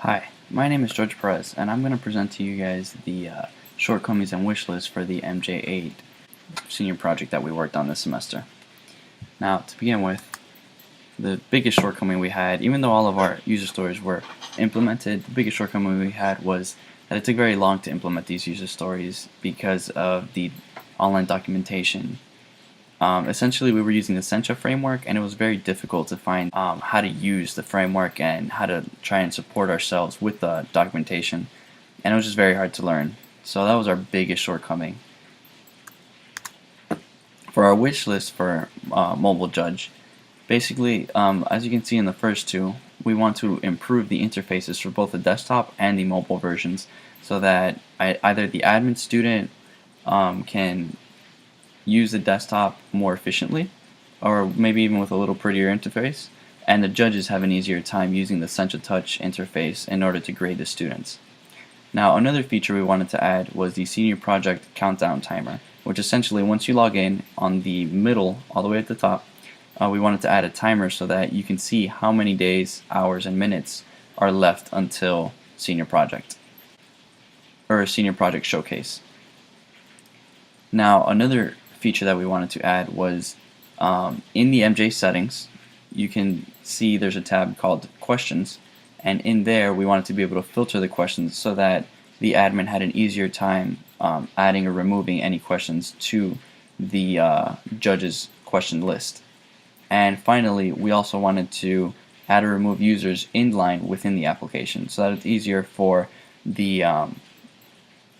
Hi, my name is Judge Perez, and I'm going to present to you guys the shortcomings and wish list for the MJ8 senior project that we worked on this semester. Now, to begin with, the biggest shortcoming we had, even though all of our user stories were implemented, the biggest shortcoming we had was that it took very long to implement these user stories because of the online documentation. Essentially, we were using the Sencha framework, and it was very difficult to find how to use the framework and how to try and support ourselves with the documentation, and it was just very hard to learn. So that was our biggest shortcoming. For our wish list for MobileJudge, basically, as you can see in the first two, we want to improve the interfaces for both the desktop and the mobile versions so that either the admin student can use the desktop more efficiently, or maybe even with a little prettier interface, and the judges have an easier time using the Sencha Touch interface in order to grade the students. Now, another feature we wanted to add was the SeniorProject countdown timer, which essentially, once you log in on the middle, all the way at the top, we wanted to add a timer so that you can see how many days, hours, and minutes are left until SeniorProject, or SeniorProject Showcase. Now, another feature that we wanted to add was in the MJ settings, you can see there's a tab called questions, and in there we wanted to be able to filter the questions so that the admin had an easier time adding or removing any questions to the judge's question list. And finally, we also wanted to add or remove users inline within the application so that it's easier for the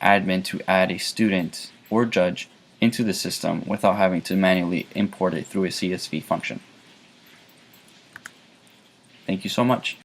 admin to add a student or judge into the system without having to manually import it through a CSV function. Thank you so much.